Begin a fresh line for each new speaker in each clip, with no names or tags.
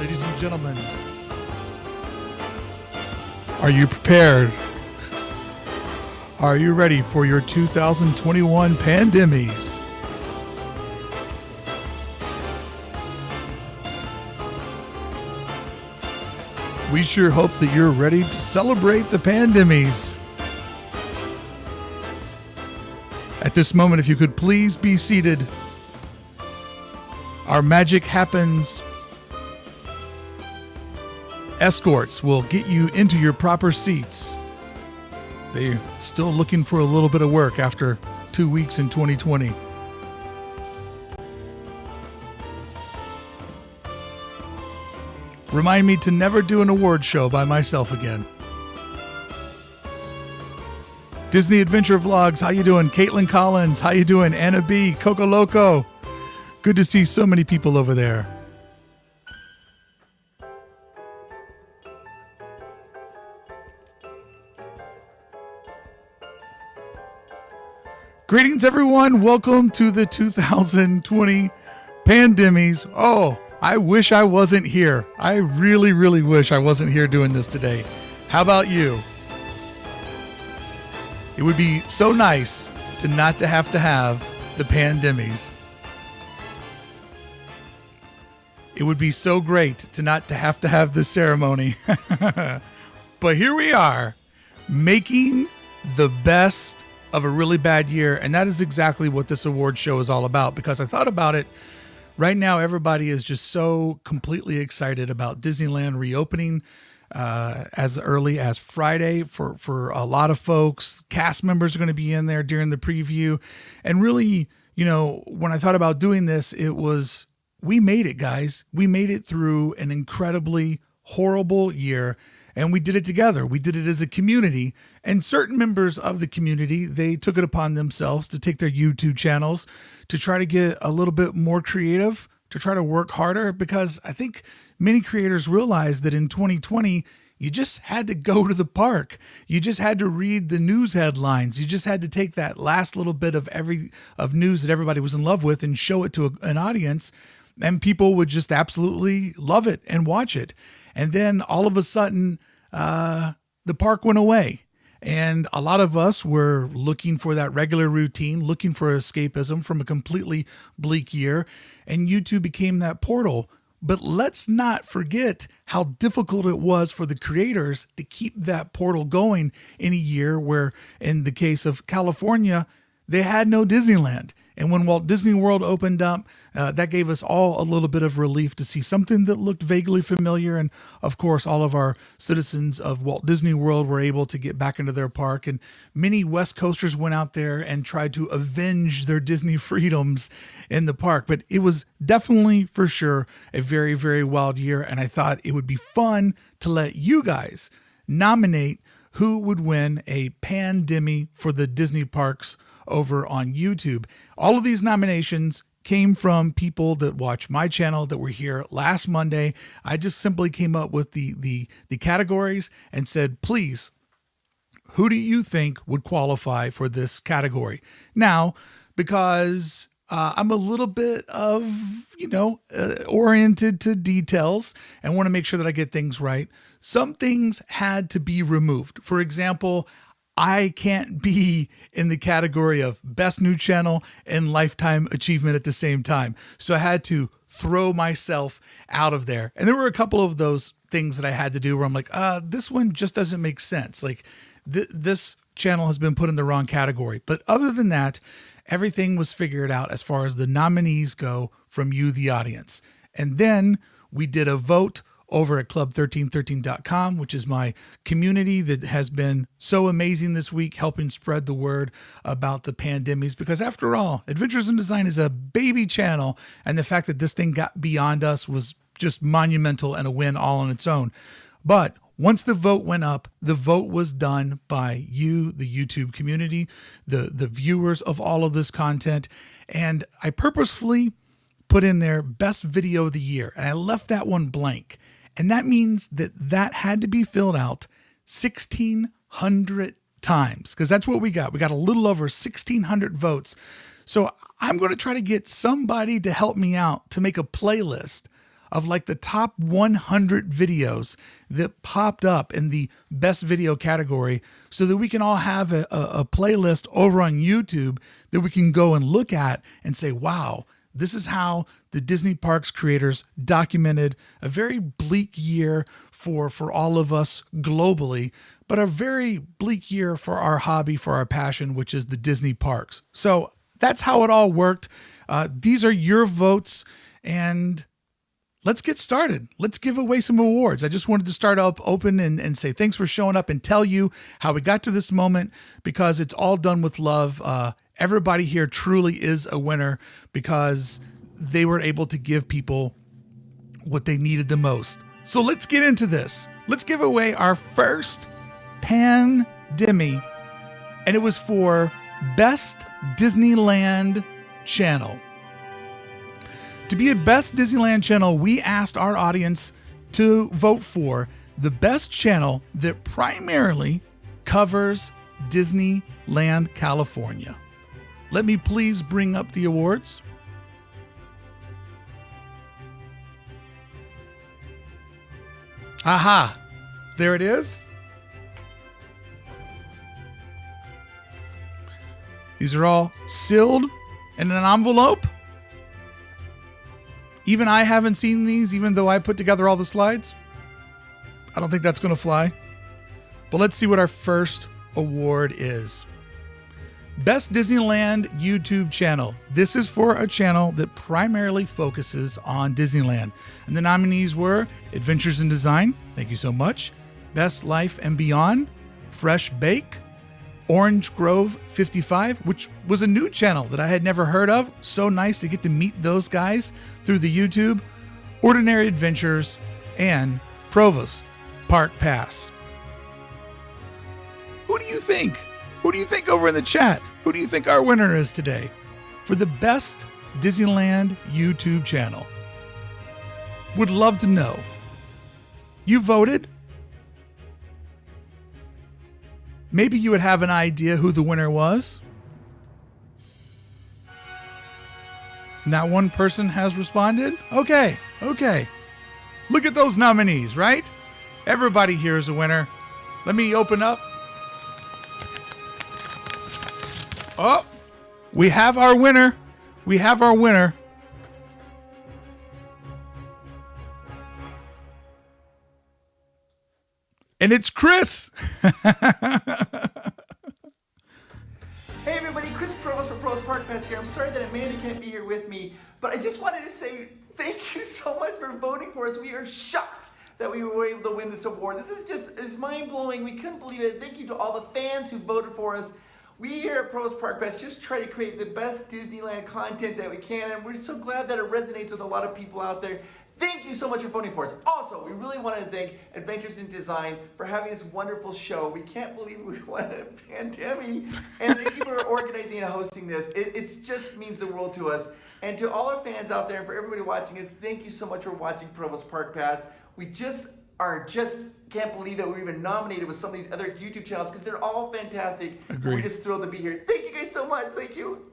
Ladies and gentlemen, are you prepared? Are you ready for your 2021 Pandemies? We sure hope that you're ready to celebrate the Pandemies. At this moment, if you could please be seated. Our magic happens. Escorts will get you into your proper seats. They're still looking for a little bit of work after 2 weeks in 2020. Remind me to never do an award show by myself again. Disney Adventure Vlogs, how you doing? Caitlin Collins, how you doing? Anna B, Coco Loco. Good to see so many people over there. Greetings, everyone. Welcome to the 2020 Pandemies. Oh, I wish I wasn't here. I really, really wish I wasn't here doing this today. How about you? It would be so nice to not to have the Pandemies. It would be so great to not to have this ceremony. But here we are, making the best of a really bad year. And that is exactly what this award show is all about, because I thought about it. Right now, everybody is just so completely excited about Disneyland reopening as early as Friday for a lot of folks. Cast members are going to be in there during the preview. And really, you know, when I thought about doing this, it was, we made it, guys. We made it through an incredibly horrible year, and we did it together. We did it as a community, and certain members of the community, they took it upon themselves to take their YouTube channels to try to get a little bit more creative, to try to work harder, because I think many creators realized that in 2020, you just had to go to the park. You just had to read the news headlines. You just had to take that last little bit of news that everybody was in love with and show it to an audience, and people would just absolutely love it and watch it. And then all of a sudden, the park went away. And a lot of us were looking for that regular routine, looking for escapism from a completely bleak year. And YouTube became that portal. But let's not forget how difficult it was for the creators to keep that portal going in a year where, in the case of California, they had no Disneyland. And when Walt Disney World opened up, that gave us all a little bit of relief to see something that looked vaguely familiar. And of course, all of our citizens of Walt Disney World were able to get back into their park. And many West Coasters went out there and tried to avenge their Disney freedoms in the park. But it was definitely, for sure, a very, very wild year. And I thought it would be fun to let you guys nominate who would win a Pandemmy for the Disney parks over on YouTube. All of these nominations came from people that watch my channel that were here last Monday. I just simply came up with the categories and said, please, who do you think would qualify for this category? Now, because I'm a little bit of, oriented to details and want to make sure that I get things right, some things had to be removed. For example, I can't be in the category of best new channel and lifetime achievement at the same time. So I had to throw myself out of there. And there were a couple of those things that I had to do where I'm like, this one just doesn't make sense. Like this channel has been put in the wrong category. But other than that, everything was figured out as far as the nominees go from you, the audience. And then we did a vote over at club1313.com, which is my community that has been so amazing this week, helping spread the word about the Pandemies. Because after all, Adventures in Design is a baby channel, and the fact that this thing got beyond us was just monumental and a win all on its own. But once the vote went up, the vote was done by you, the YouTube community, the viewers of all of this content. And I purposefully put in there best video of the year, and I left that one blank. And that means that had to be filled out 1,600 times, because that's what we got. We got a little over 1,600 votes. So I'm going to try to get somebody to help me out to make a playlist of like the top 100 videos that popped up in the best video category so that we can all have a playlist over on YouTube that we can go and look at and say, wow, this is how the Disney Parks creators documented a very bleak year for all of us globally, but a very bleak year for our hobby, for our passion, which is the Disney Parks. So that's how it all worked. These are your votes, and let's get started. Let's give away some awards. I just wanted to start up open and say thanks for showing up and tell you how we got to this moment, because it's all done with love. Everybody here truly is a winner because they were able to give people what they needed the most. So let's get into this. Let's give away our first Demmy, and it was for Best Disneyland Channel. To be a Best Disneyland Channel, we asked our audience to vote for the best channel that primarily covers Disneyland California. Let me please bring up the awards. Aha, there it is. These are all sealed in an envelope. Even I haven't seen these, even though I put together all the slides. I don't think that's going to fly. But let's see what our first award is. Best Disneyland YouTube channel. This is for a channel that primarily focuses on Disneyland. And the nominees were Adventures in Design, thank you so much, Best Life and Beyond, Fresh Bake, Orange Grove 55, which was a new channel that I had never heard of. So nice to get to meet those guys through the YouTube, Ordinary Adventures, and Provost Park Pass. Who do you think? Who do you think over in the chat? Who do you think our winner is today for the best Disneyland YouTube channel? Would love to know. You voted. Maybe you would have an idea who the winner was. Not one person has responded? Okay. Look at those nominees, right? Everybody here is a winner. Let me open up. Oh, we have our winner. And it's Chris.
Hey everybody, Chris Provost for Provost Park Pass here. I'm sorry that Amanda can't be here with me, but I just wanted to say thank you so much for voting for us. We are shocked that we were able to win this award. It's mind-blowing. We couldn't believe it. Thank you to all the fans who voted for us. We here at Provost Park Pass just try to create the best Disneyland content that we can, and we're so glad that it resonates with a lot of people out there. Thank you so much for voting for us. Also, we really want to thank Adventures in Design for having this wonderful show. We can't believe we won a pandemic, and thank you for organizing and hosting this. It just means the world to us. And to all our fans out there and for everybody watching us, thank you so much for watching Provost Park Pass. We just can't believe that we were even nominated with some of these other YouTube channels because they're all fantastic.
Agreed.
We're just thrilled to be here. Thank you guys so much. Thank you.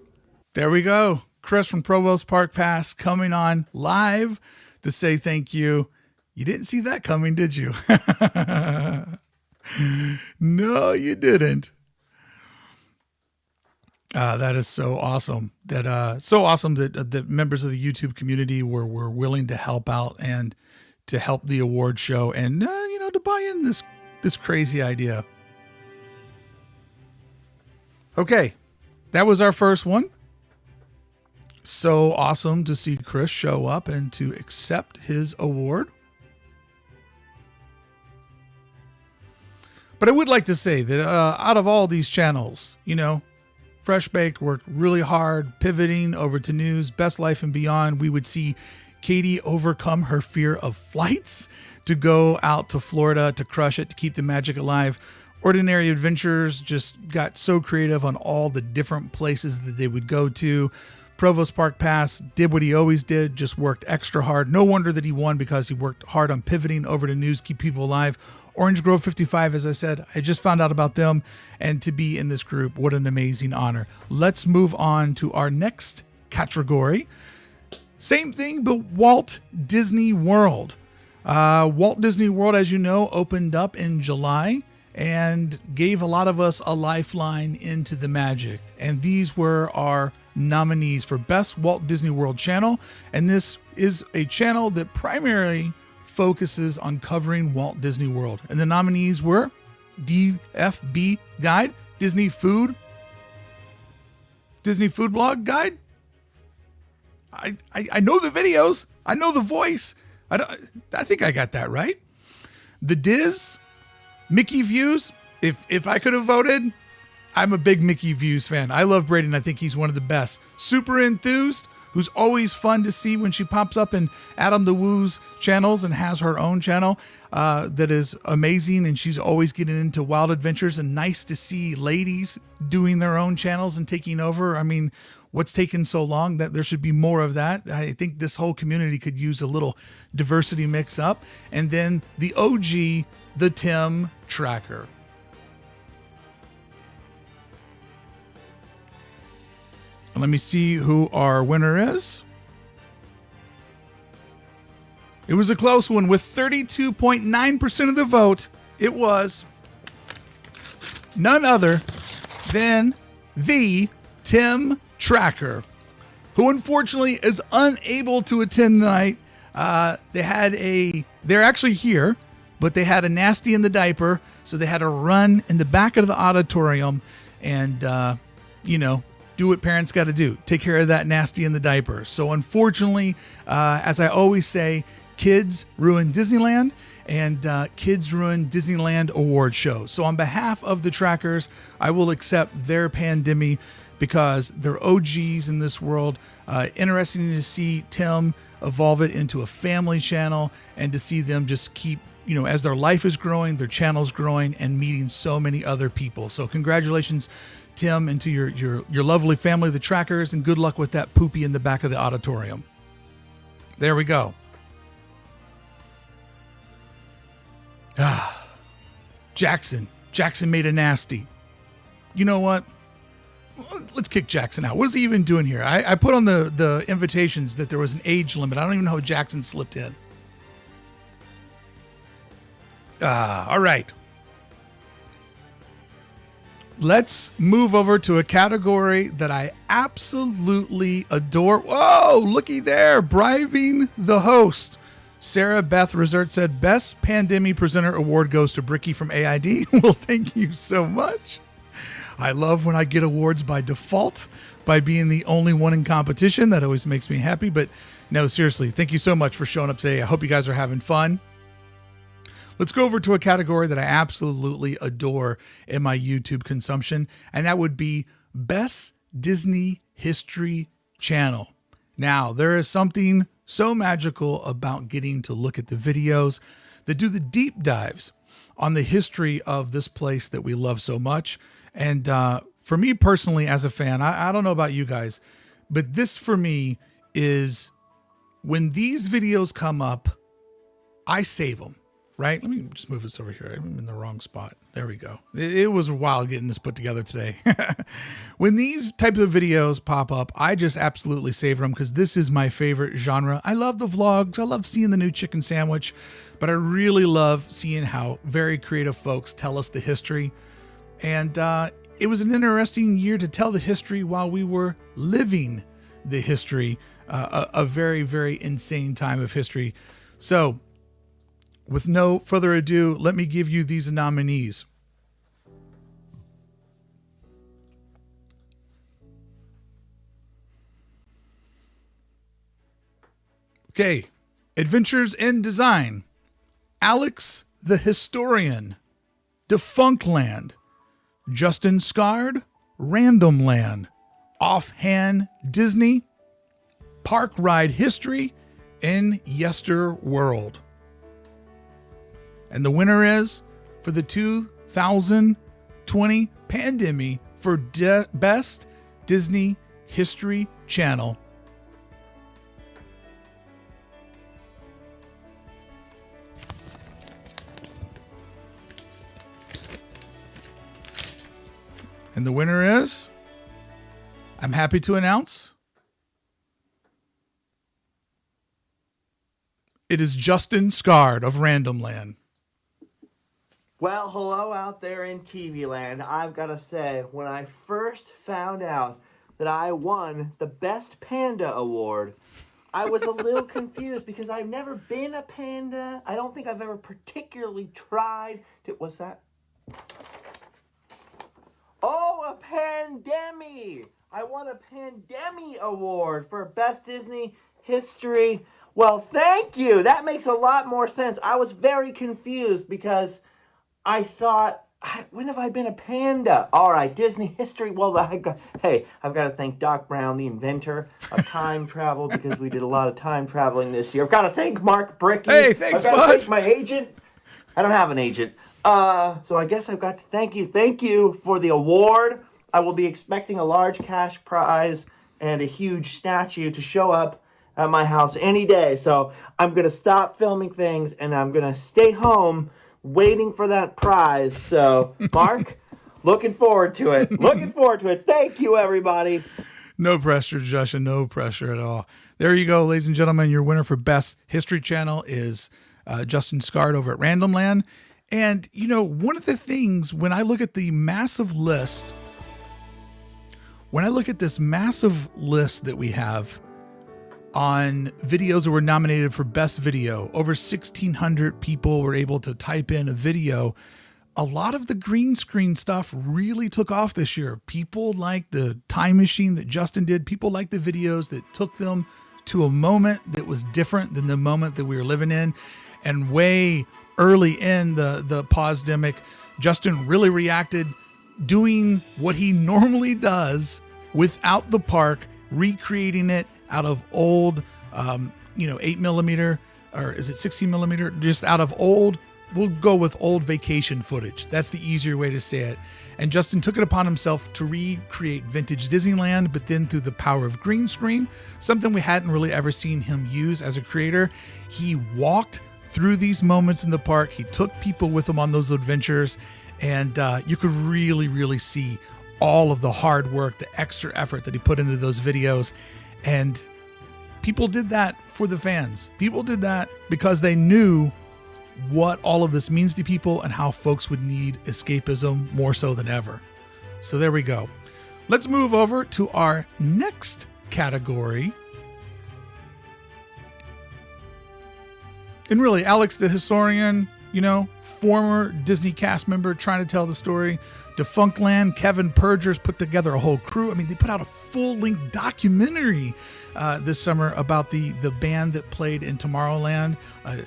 There we go. Chris from Provost Park Pass coming on live to say thank you. You didn't see that coming, did you? No, you didn't. That is so awesome. That that members of the YouTube community were willing to help out and to help the award show and to buy in this crazy idea. Okay, that was our first one. So awesome to see Chris show up and to accept his award. But I would like to say that out of all these channels, Fresh Baked worked really hard pivoting over to news, Best Life and Beyond. We would see Katie overcome her fear of flights to go out to Florida to crush it, to keep the magic alive. Ordinary Adventures just got so creative on all the different places that they would go to. Provost Park Pass did what he always did, just worked extra hard. No wonder that he won because he worked hard on pivoting over to news, keep people alive. Orange Grove 55, as I said, I just found out about them, and to be in this group, what an amazing honor. Let's move on to our next category. Same thing, but Walt Disney World. Walt Disney World, as you know, opened up in July and gave a lot of us a lifeline into the magic. And these were our nominees for Best Walt Disney World Channel. And this is a channel that primarily focuses on covering Walt Disney World. And the nominees were DFB Guide, Disney Food Blog Guide. I know the videos. I know the voice. I think I got that right. The Diz, Mickey Views. If I could have voted, I'm a big Mickey Views fan. I love Braden. I think he's one of the best. Super Enthused, who's always fun to see when she pops up in Adam the Woo's channels and has her own channel that is amazing. And she's always getting into wild adventures, and nice to see ladies doing their own channels and taking over. I mean, what's taken so long? That there should be more of that. I think this whole community could use a little diversity mix up. And then the OG, the Tim Tracker. Let me see who our winner is. It was a close one with 32.9% of the vote. It was none other than the Tim Tracker, who unfortunately is unable to attend tonight. They're actually here, but they had a nasty in the diaper, so they had to run in the back of the auditorium and, do what parents got to do. Take care of that nasty in the diaper. So unfortunately, as I always say, kids ruin Disneyland, and kids ruin Disneyland award shows. So on behalf of the Trackers, I will accept their pandemic because they're OGs in this world. Interesting to see Tim evolve it into a family channel, and to see them just keep, as their life is growing, their channel's growing, and meeting so many other people. So congratulations, Tim, and to your lovely family, the Trackers, and good luck with that poopy in the back of the auditorium. There we go. Jackson made a nasty. You know what? Let's kick Jackson out. What is he even doing here? I put on the invitations that there was an age limit. I don't even know how Jackson slipped in. All right. Let's move over to a category that I absolutely adore. Whoa, looky there, bribing the host. Sarah Beth Resert said, Best Pandemic Presenter Award goes to Brickey from AID. Well, thank you so much. I love when I get awards by default, by being the only one in competition. That always makes me happy. But no, seriously, thank you so much for showing up today. I hope you guys are having fun. Let's go over to a category that I absolutely adore in my YouTube consumption, and that would be Best Disney History Channel. Now, there is something so magical about getting to look at the videos that do the deep dives on the history of this place that we love so much. And for me personally, as a fan, I don't know about you guys, but this for me is when these videos come up, I save them. Right? Let me just move this over here. I'm in the wrong spot. There we go. It was wild getting this put together today. When these types of videos pop up, I just absolutely savor them because this is my favorite genre. I love the vlogs. I love seeing the new chicken sandwich, but I really love seeing how very creative folks tell us the history. And it was an interesting year to tell the history while we were living the history, a very, very insane time of history. So, with no further ado, let me give you these nominees. Okay, Adventures in Design, Alex the Historian, Defunctland, Justin Scarred, Random Land, Offhand Disney, Park Ride History, and Yester World. And the winner is, for the 2020 Pandemic for Best Disney History Channel. And the winner is, I'm happy to announce, It is Justin Scard of Random Land.
Well, hello out there in TV land. I've got to say, when I first found out that I won the Best Panda Award, I was a little confused because I've never been a panda. I don't think I've ever particularly tried to... What's that? Oh, a Pandemmy! I won a Pandemmy Award for Best Disney History. Well, thank you. That makes a lot more sense. I was very confused because I thought, when have I been a panda? All right, Disney history. Well, I've got to thank Doc Brown, the inventor of time travel, because we did a lot of time traveling this year. I've got to thank Mark Brickey.
Hey, thanks,
I've got to
bud.
thank my agent. I don't have an agent. So I guess I've got to thank you. Thank you for the award. I will be expecting a large cash prize and a huge statue to show up at my house any day. So I'm going to stop filming things and I'm going to stay home waiting for that prize. So, Mark, looking forward to it. Looking forward to it. Thank you, everybody.
No pressure, Justin. No pressure at all. There you go, ladies and gentlemen. Your winner for Best History Channel is Justin Scard over at Random Land. And, you know, one of the things when I look at the massive list, that we have on videos that were nominated for Best Video, over 1,600 people were able to type in a video. A lot of the green screen stuff really took off this year. People like the time machine that Justin did. People like the videos that took them to a moment that was different than the moment that we were living in. And way early in the pandemic, Justin really reacted, doing what he normally does without the park, recreating it out of old, 8mm, or is it 16mm? Just out of old, we'll go with old vacation footage. That's the easier way to say it. And Justin took it upon himself to recreate vintage Disneyland, but then through the power of green screen, something we hadn't really ever seen him use as a creator. He walked through these moments in the park. He took people with him on those adventures, and you could really, really see all of the hard work, the extra effort that he put into those videos. And people did that for the fans. People did that because they knew what all of this means to people and how folks would need escapism more so than ever. So there we go. Let's move over to our next category. And really, Alex the historian, former Disney cast member trying to tell the story. Defunctland, Kevin Perjur's put together a whole crew. I mean, they put out a full-length documentary this summer about the band that played in Tomorrowland.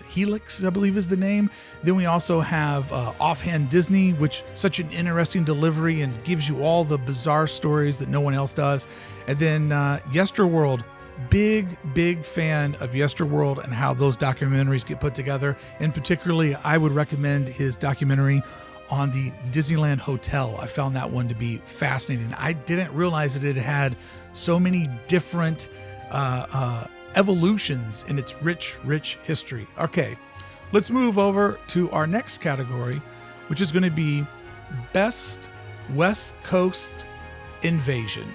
Helix, I believe, is the name. Then we also have Offhand Disney, which such an interesting delivery and gives you all the bizarre stories that no one else does. And then Yesterworld. Big fan of Yesterworld and how those documentaries get put together. And particularly, I would recommend his documentary on the Disneyland Hotel. I found that one to be fascinating. I didn't realize that it had so many different evolutions in its rich history. Okay, let's move over to our next category, which is going to be Best West Coast Invasion.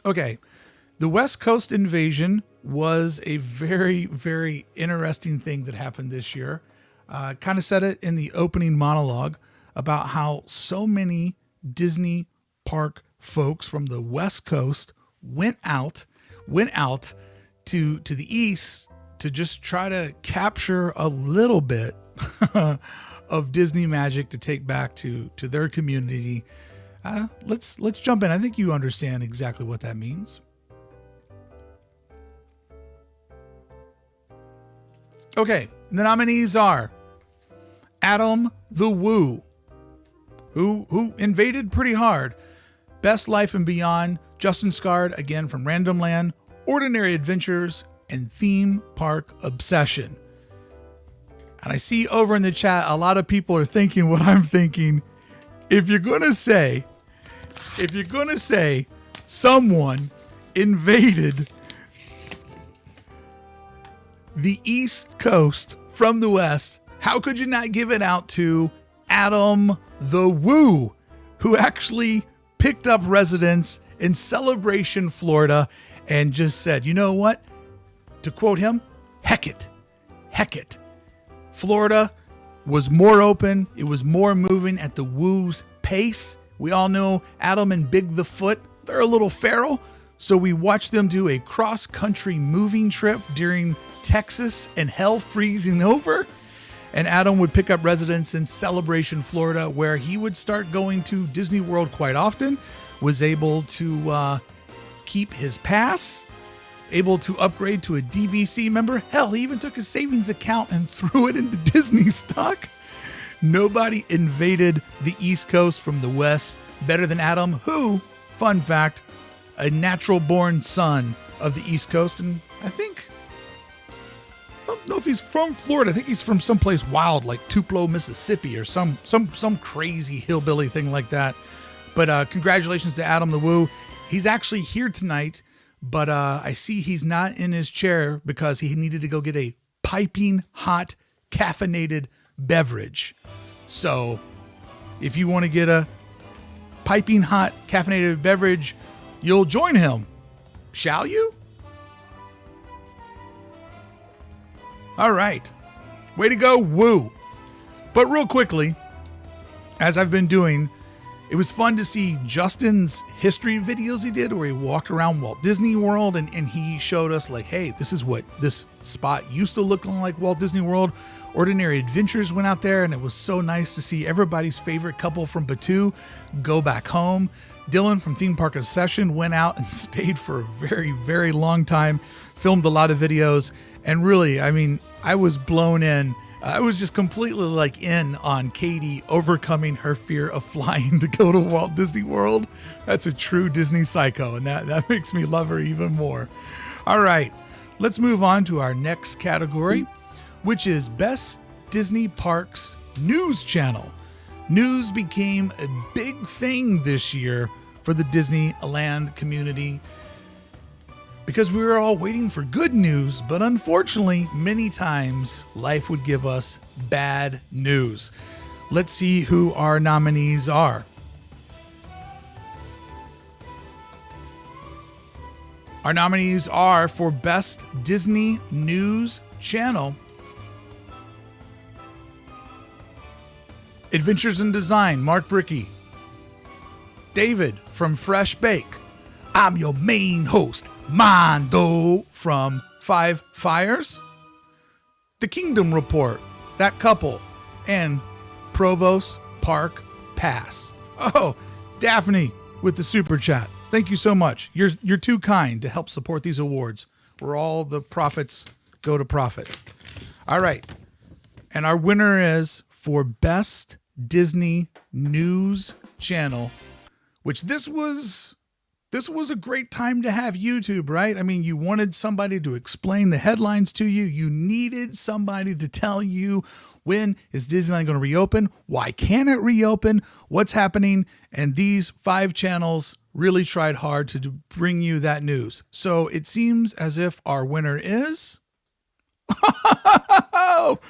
Okay, the West Coast Invasion was a very interesting thing that happened this year. Kind of said it in the opening monologue about how so many Disney park folks from the West Coast went out to the East to just try to capture a little bit of Disney magic to take back to their community. Let's jump in. I think you understand exactly what that means. Okay, the nominees are Adam the Woo, who invaded pretty hard. Best Life and Beyond, Justin Scard, again from Random Land, Ordinary Adventures, and Theme Park Obsession. And I see over in the chat, a lot of people are thinking what I'm thinking. If you're going to say someone invaded the East Coast from the West, how could you not give it out to Adam the Woo, who actually picked up residence in Celebration, Florida, and just said, you know what? To quote him, heck it. Florida was more open. It was more moving at the Woo's pace. We all know Adam and Big the Foot, they're a little feral. So we watched them do a cross-country moving trip during Texas and hell freezing over. And Adam would pick up residence in Celebration, Florida, where he would start going to Disney World quite often, was able to keep his pass, able to upgrade to a DVC member. Hell, he even took his savings account and threw it into Disney stock. Nobody invaded the East Coast from the West better than Adam, who, fun fact, a natural-born son of the East Coast. And I don't know if he's from Florida. I think he's from someplace wild like Tupelo, Mississippi, or some crazy hillbilly thing like that. But congratulations to Adam the Woo. He's actually here tonight, but I see he's not in his chair because he needed to go get a piping hot caffeinated beverage. So if you want to get a piping hot caffeinated beverage, you'll join him. Shall you? All right. Way to go, Woo. But real quickly, as I've been doing, it was fun to see Justin's history videos he did where he walked around Walt Disney World and he showed us like, hey, this is what this spot used to look like Walt Disney World. Ordinary Adventures went out there, and it was so nice to see everybody's favorite couple from Batu go back home. Dylan from Theme Park Obsession went out and stayed for a very, very long time, filmed a lot of videos, and really, I mean, I was blown in. I was just completely like in on Katie overcoming her fear of flying to go to Walt Disney World. That's a true Disney psycho, and that makes me love her even more. All right, let's move on to our next category, which is Best Disney Parks News Channel. News became a big thing this year for the Disneyland community because we were all waiting for good news, but unfortunately, many times life would give us bad news. Let's see who our nominees are. Our nominees are for Best Disney News Channel: Adventures in Design, Mark Brickey. David from Fresh Bake, I'm your main host, Mondo from Five Fires. The Kingdom Report, That Couple, and Provost Park Pass. Oh, Daphne with the super chat. Thank you so much. You're too kind to help support these awards, where all the profits go to profit. All right. And our winner is for Best Disney News Channel, which this was a great time to have YouTube, right? I mean, you wanted somebody to explain the headlines to you. You needed somebody to tell you, when is Disneyland going to reopen? Why can't it reopen? What's happening? And these 5 channels really tried hard to bring you that news. So it seems as if our winner is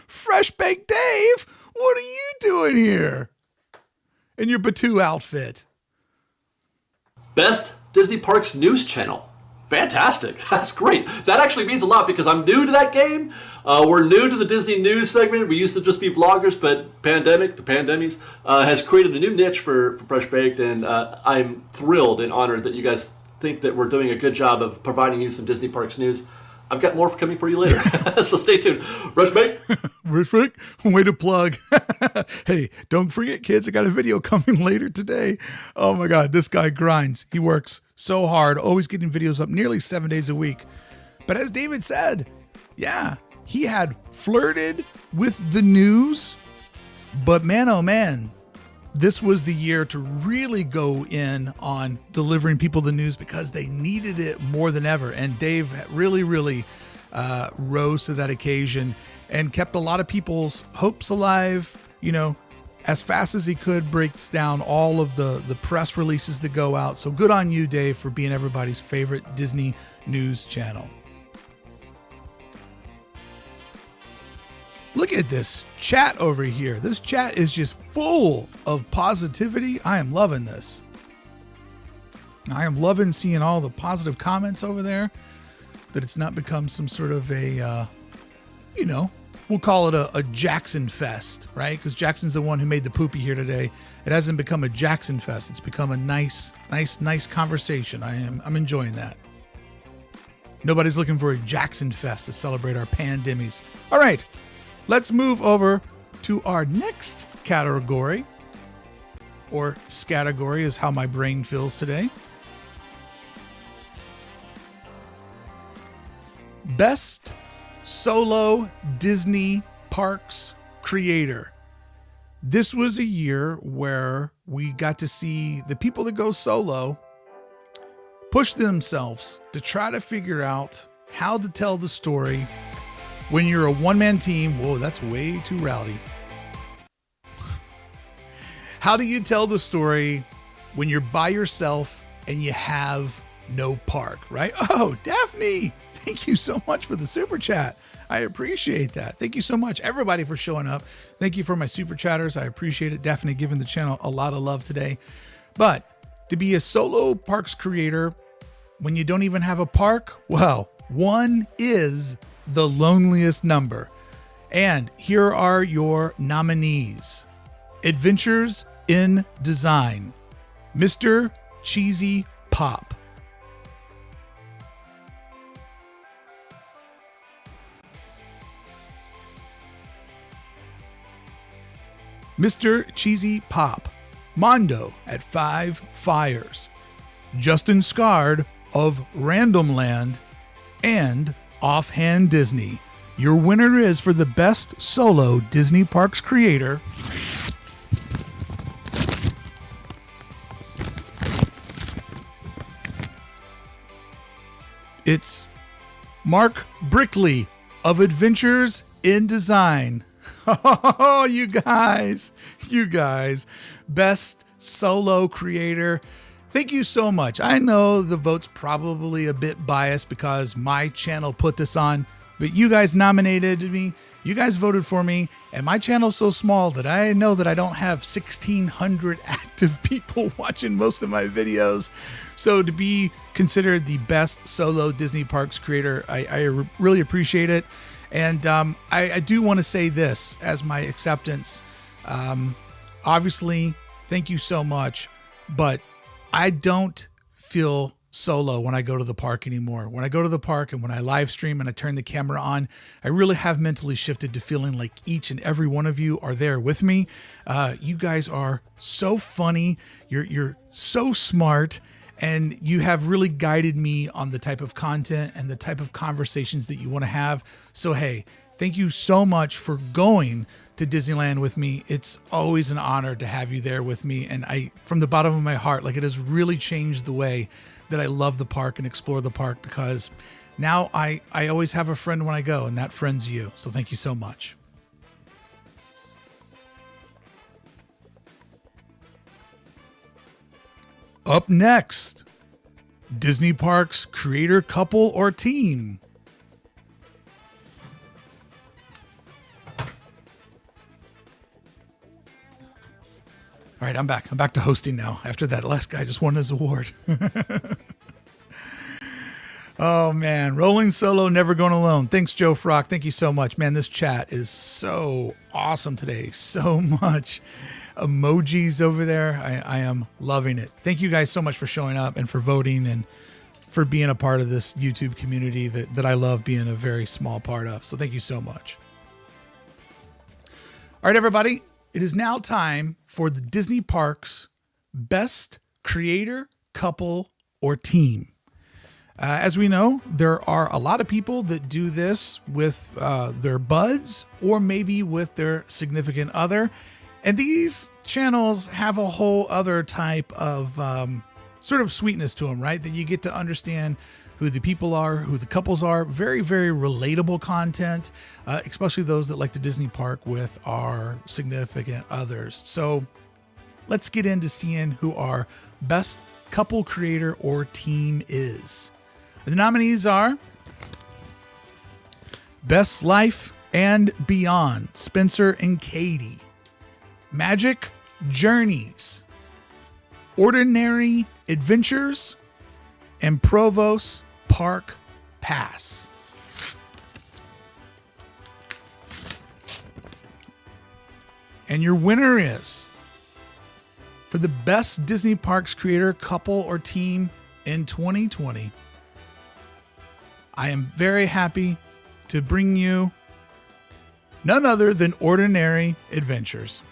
Fresh Baked Dave. What are you doing here in your Batu outfit?
Best Disney Parks News Channel. Fantastic. That's great. That actually means a lot because I'm new to that game. We're new to the Disney News segment. We used to just be vloggers, but the pandemies, has created a new niche for Fresh Baked, and I'm thrilled and honored that you guys think that we're doing a good job of providing you some Disney Parks news. I've got more coming for you later, so stay tuned. Fresh Baked.
Fresh Baked. Way to plug. Hey, don't forget, kids, I got a video coming later today. Oh my God, this guy grinds. He works so hard, always getting videos up nearly 7 days a week. But as David said, yeah, he had flirted with the news, but man, oh man, this was the year to really go in on delivering people the news because they needed it more than ever. And Dave really rose to that occasion and kept a lot of people's hopes alive, you know, as fast as he could, breaks down all of the press releases that go out. So good on you, Dave, for being everybody's favorite Disney news channel. Look at this chat over here. This chat is just full of positivity. I am loving this. I am loving seeing all the positive comments over there, that it's not become some sort of a, we'll call it a Jackson Fest, right? Because Jackson's the one who made the poopy here today. It hasn't become a Jackson Fest. It's become a nice conversation. I'm enjoying that. Nobody's looking for a Jackson Fest to celebrate our pandemics. All right, let's move over to our next category, or scategory is how my brain feels today. Best Solo Disney Parks Creator. This was a year where we got to see the people that go solo push themselves to try to figure out how to tell the story when you're a one-man team. Whoa, that's way too rowdy. How do you tell the story when you're by yourself and you have no park, right? Oh, Daphne, thank you so much for the super chat. I appreciate that. Thank you so much, everybody, for showing up. Thank you for my super chatters. I appreciate it. Definitely giving the channel a lot of love today. But to be a solo parks creator when you don't even have a park, well, one is the loneliest number. And here are your nominees. Adventures in Design, Mr. Cheesy Pop. Mr. Cheesy Pop, Mondo at Five Fires, Justin Scard of Random Land, and Offhand Disney. Your winner is for the best solo Disney Parks creator. It's Mark Brickey of Adventures in Design. Oh, you guys, best solo creator. Thank you so much. I know the vote's probably a bit biased because my channel put this on, but you guys nominated me. You guys voted for me, and my channel's so small that I know that I don't have 1,600 active people watching most of my videos. So to be considered the best solo Disney Parks creator, I really appreciate it. And I do want to say this as my acceptance. Obviously, thank you so much, but I don't feel solo when I go to the park anymore. When I go to the park and when I live stream and I turn the camera on, I really have mentally shifted to feeling like each and every one of you are there with me. You guys are so funny. You're so smart. And you have really guided me on the type of content and the type of conversations that you want to have. So, hey, thank you so much for going to Disneyland with me. It's always an honor to have you there with me. And I, from the bottom of my heart, like, it has really changed the way that I love the park and explore the park, because now I always have a friend when I go, and that friend's you. So thank you so much. Up next, Disney Parks creator couple or team. All right, I'm back. I'm back to hosting now. After that last guy just won his award. Oh, man. Rolling solo, never going alone. Thanks, Joe Frock. Thank you so much. Man, this chat is so awesome today. So much emojis over there. I am loving it. Thank you guys so much for showing up and for voting and for being a part of this YouTube community that I love being a very small part of. So thank you so much. All right, everybody. It is now time for the Disney Parks Best Creator, Couple, or Team. As we know, there are a lot of people that do this with their buds or maybe with their significant other. And these channels have a whole other type of sort of sweetness to them, right? That you get to understand who the people are, who the couples are. Very, very relatable content, especially those that like the Disney park with our significant others. So let's get into seeing who our best couple, creator, or team is. The nominees are Best Life and Beyond, Spencer and Katie. Magic Journeys, Ordinary Adventures, and Provost Park Pass. And your winner is, for the best Disney Parks creator, couple, or team in 2020, I am very happy to bring you none other than Ordinary Adventures.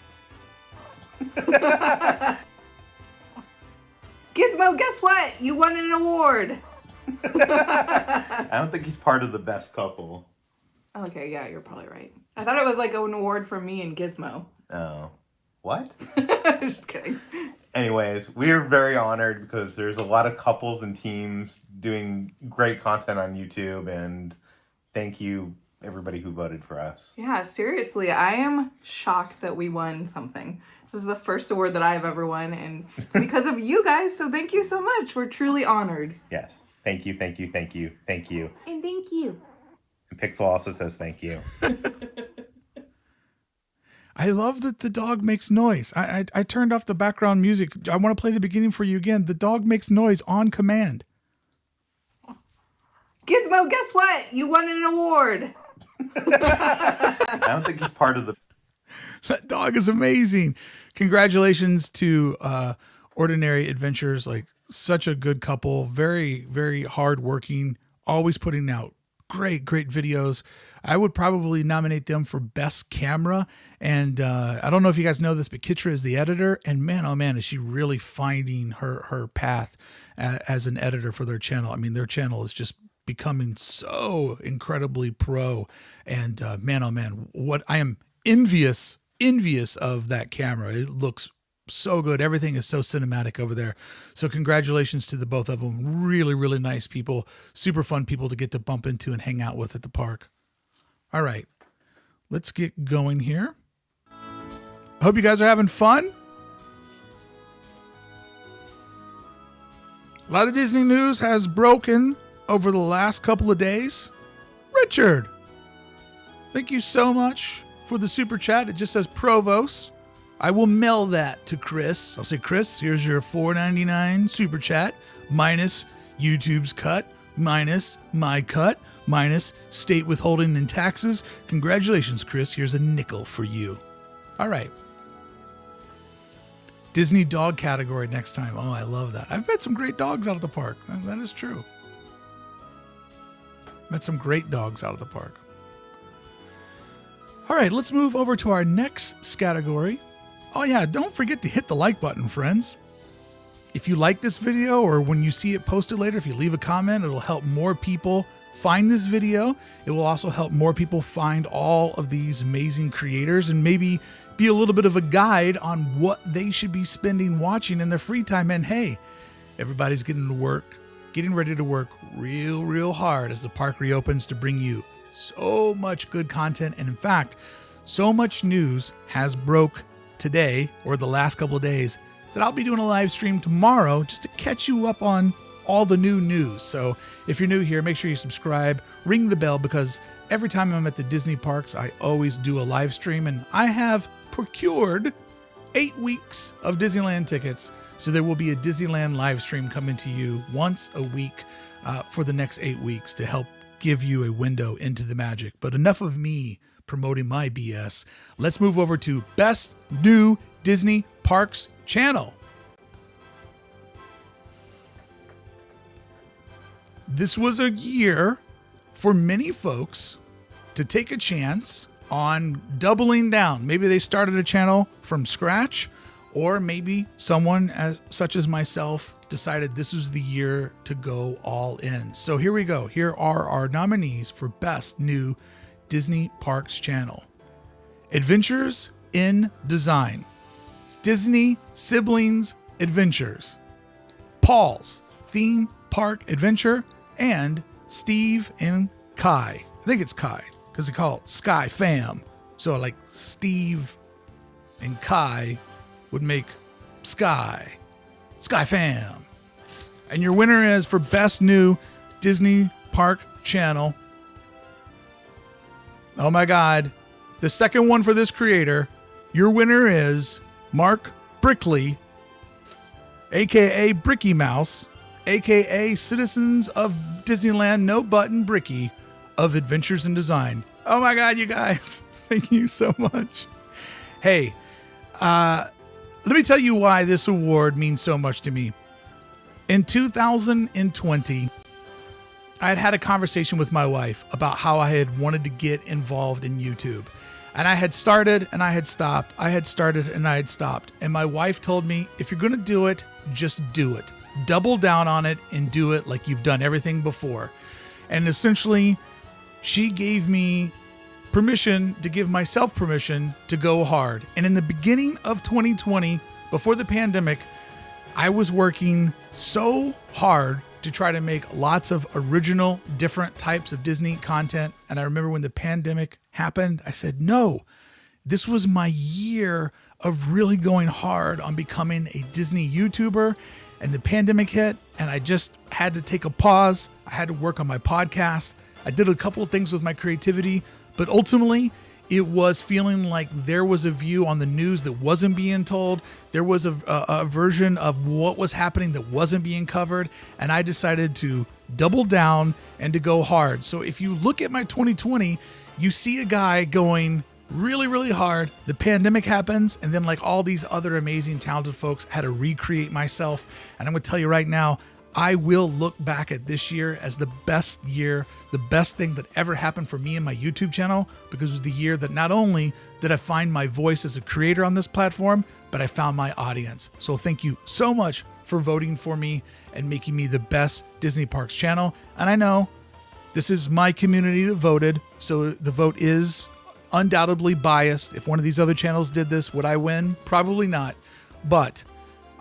Gizmo, guess what? You won an award.
I don't think he's part of the best couple.
Okay, yeah, you're probably right. I thought it was like an award for me and Gizmo.
Oh. What?
Just kidding.
Anyways, we're very honored because there's a lot of couples and teams doing great content on YouTube, and thank you everybody who voted for us.
Yeah, seriously, I am shocked that we won something. This is the first award that I've ever won, and it's because of you guys, so thank you so much. We're truly honored.
Yes. Thank you, thank you, thank you, thank you.
And thank you.
And Pixel also says thank you.
I love that the dog makes noise. I turned off the background music. I want to play the beginning for you again. The dog makes noise on command.
Gizmo, guess what? You won an award.
I don't think he's part of the...
That dog is amazing. Congratulations to Ordinary Adventures. Like, such a good couple. Very, very hardworking. Always putting out great videos. I would probably nominate them for best camera. And I don't know if you guys know this, but Kitra is the editor. And man, oh man, is she really finding her path as an editor for their channel. I mean, their channel is just becoming so incredibly pro. And man, oh man, what I am envious of that camera. It looks so good. Everything is so cinematic over there. So congratulations to the both of them. Really, really nice people. Super fun people to get to bump into and hang out with at the park. All right, let's get going here. I hope you guys are having fun. A lot of Disney news has broken over the last couple of days. Richard, thank you so much for the super chat. It just says Provost. I will mail that to Chris. I'll say, Chris, here's your $4.99 super chat, minus YouTube's cut, minus my cut, minus state withholding and taxes. Congratulations, Chris. Here's a nickel for you. All right. Disney dog category next time. Oh, I love that. I've met some great dogs out of the park. That is true. Met some great dogs out of the park. All right, let's move over to our next category. Oh yeah, don't forget to hit the like button, friends. If you like this video, or when you see it posted later, if you leave a comment, it'll help more people find this video. It will also help more people find all of these amazing creators and maybe be a little bit of a guide on what they should be spending watching in their free time. And hey, everybody's getting ready to work real hard as the park reopens to bring you so much good content. And in fact, so much news has broke today or the last couple of days that I'll be doing a live stream tomorrow just to catch you up on all the new news. So if you're new here, make sure you subscribe, ring the bell, because every time I'm at the Disney parks, I always do a live stream, and I have procured 8 weeks of Disneyland tickets. So there will be a Disneyland live stream coming to you once a week for the next 8 weeks to help give you a window into the magic. But enough of me promoting my BS. Let's move over to Best New Disney Parks Channel. This was a year for many folks to take a chance on doubling down. Maybe they started a channel from scratch, or maybe someone such as myself decided this was the year to go all in. So here we go. Here are our nominees for Best New Disney Parks Channel. Adventures in Design, Disney Siblings Adventures, Paul's Theme Park Adventure, and Steve and Kai. I think it's Kai because they call it Sky Fam. So like Steve and Kai would make Sky Fam. And your winner is for Best New Disney Park Channel. Oh my God. The second one for this creator. Your winner is Mark Brickey, aka Bricky Mouse, aka Citizens of Disneyland No Button Brickey of Adventures in Design. Oh my God, you guys. Thank you so much. Hey, let me tell you why this award means so much to me. In 2020, I had a conversation with my wife about how I had wanted to get involved in YouTube. And I had started and I had stopped. I had started and I had stopped. And my wife told me, if you're going to do it, just do it. Double down on it and do it like you've done everything before. And essentially, she gave me permission to give myself permission to go hard. And in the beginning of 2020, before the pandemic, I was working so hard to try to make lots of original, different types of Disney content. And I remember when the pandemic happened, I said, no, this was my year of really going hard on becoming a Disney YouTuber. And the pandemic hit, and I just had to take a pause. I had to work on my podcast. I did a couple of things with my creativity, but ultimately, it was feeling like there was a view on the news that wasn't being told. There was a version of what was happening that wasn't being covered. And I decided to double down and to go hard. So if you look at my 2020, you see a guy going really, really hard. The pandemic happens. And then like all these other amazing, talented folks, I had to recreate myself. And I'm going to tell you right now, I will look back at this year as the best year, the best thing that ever happened for me and my YouTube channel, because it was the year that not only did I find my voice as a creator on this platform, but I found my audience. So thank you so much for voting for me and making me the best Disney Parks channel. And I know this is my community that voted, so the vote is undoubtedly biased. If one of these other channels did this, would I win? Probably not. But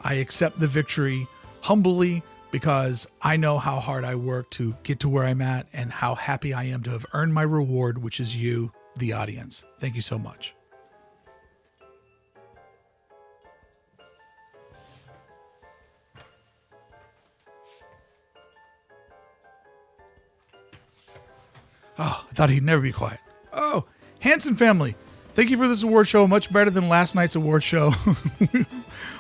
I accept the victory humbly, because I know how hard I worked to get to where I'm at and how happy I am to have earned my reward, which is you, the audience. Thank you so much. Oh, I thought he'd never be quiet. Oh, Hanson family. Thank you for this award show. Much better than last night's award show.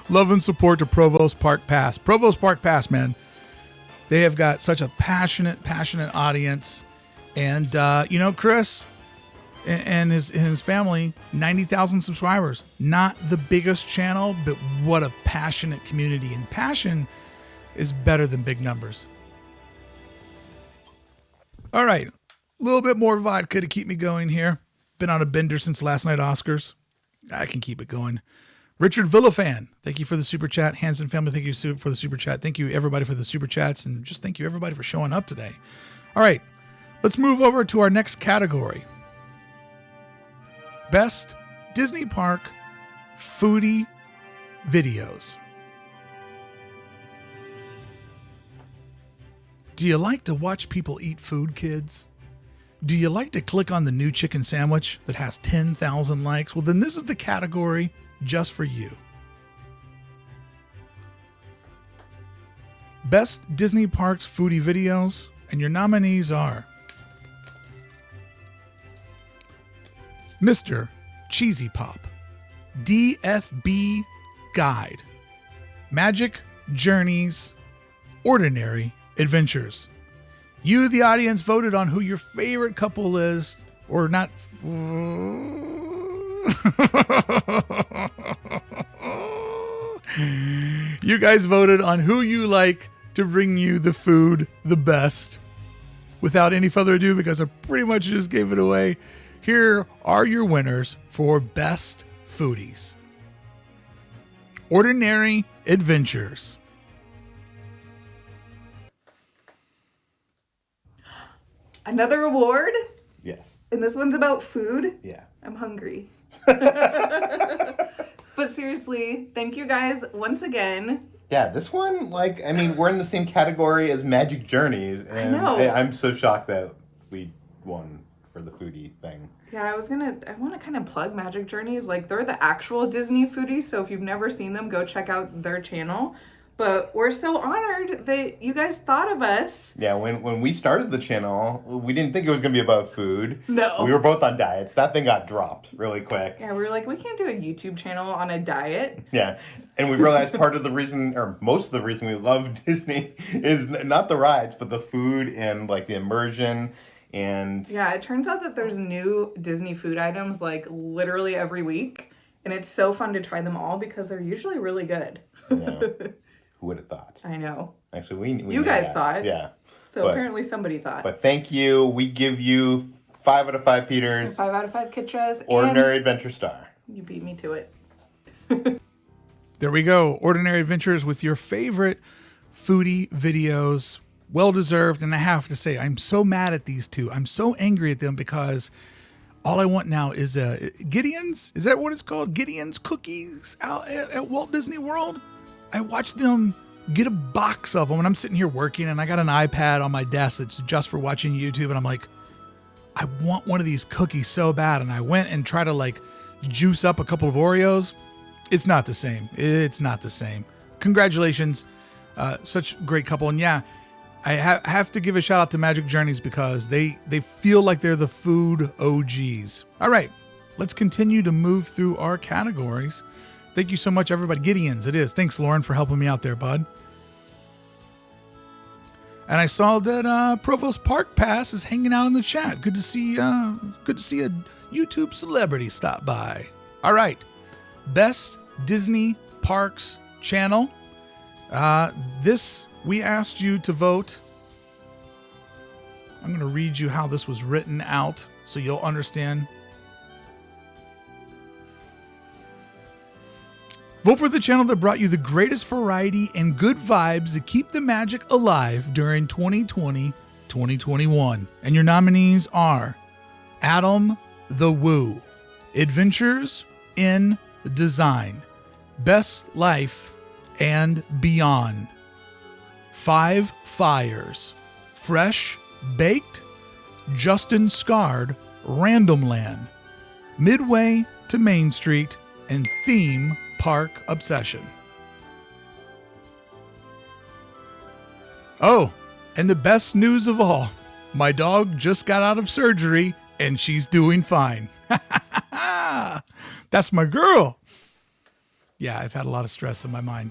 Love and support to Provost Park Pass. Provost Park Pass, man. They have got such a passionate audience. And, Chris and his family, 90,000 subscribers. Not the biggest channel, but what a passionate community. And passion is better than big numbers. All right. A little bit more vodka to keep me going here. Been on a bender since last night Oscars. I can keep it going. Richard Villafan, thank you for the super chat. Hanson family, thank you for the super chat. Thank you everybody for the super chats, and just thank you everybody for showing up today. All right, let's move over to our next category. Best Disney Park Foodie Videos. Do you like to watch people eat food, kids? Do you like to click on the new chicken sandwich that has 10,000 likes? Well, then this is the category just for you. Best Disney Parks Foodie Videos, and your nominees are Mr. Cheesy Pop, DFB Guide, Magic Journeys, Ordinary Adventures. You, the audience, voted on who your favorite couple is, or not. You guys voted on who you like to bring you the food the best. Without any further ado, because I pretty much just gave it away, here are your winners for Best Foodies. Ordinary Adventures.
Another award?
Yes.
And this one's about food?
Yeah.
I'm hungry. But seriously, thank you guys once again.
Yeah, this one, we're in the same category as Magic Journeys, and
I know.
I'm so shocked that we won for the foodie thing.
Yeah, I want to kind of plug Magic Journeys. Like, they're the actual Disney foodies, so if you've never seen them, go check out their channel. But we're so honored that you guys thought of us.
Yeah, when we started the channel, we didn't think it was going to be about food.
No.
We were both on diets. That thing got dropped really quick.
Yeah, we were like, we can't do a YouTube channel on a diet.
Yeah, and we realized part of the reason, or most of the reason we love Disney is not the rides, but the food and like the immersion. And
yeah, it turns out that there's new Disney food items like literally every week. And it's so fun to try them all because they're usually really good.
Yeah. Who would have thought?
I know.
Actually, we
You
knew
guys
that.
thought.
Yeah.
So apparently somebody thought.
But thank you. We give you 5 out of 5 Peters.
5 out of 5 Kitchas.
Ordinary
and
Adventure Star.
you beat me to it.
There we go. Ordinary Adventures with your favorite foodie videos. Well deserved. And I have to say, I'm so mad at these two. I'm so angry at them because all I want now is Gideon's. Is that what it's called? Gideon's cookies out at Walt Disney World. I watched them get a box of them and I'm sitting here working and I got an iPad on my desk that's just for watching YouTube. And I'm like, I want one of these cookies so bad. And I went and tried to like juice up a couple of Oreos. It's not the same. It's not the same. Congratulations. Such a great couple. And yeah, I have to give a shout out to Magic Journeys because they feel like they're the food OGs. All right, let's continue to move through our categories. Thank you so much, everybody. Gideon's, it is. Thanks, Lauren, for helping me out there, bud. And I saw that Provost Park Pass is hanging out in the chat. Good to see a YouTube celebrity stop by. All right, Best Disney Parks Channel. This, we asked you to vote. I'm going to read you how this was written out so you'll understand. Vote for the channel that brought you the greatest variety and good vibes to keep the magic alive during 2020-2021. And your nominees are Adam the Woo, Adventures in Design, Best Life and Beyond, Five Fires, Fresh Baked, Justin Scarred, Random Land, Midway to Main Street, and Theme Park Obsession. Oh, and the best news of all, my dog just got out of surgery and she's doing fine. That's my girl. Yeah, I've had a lot of stress in my mind.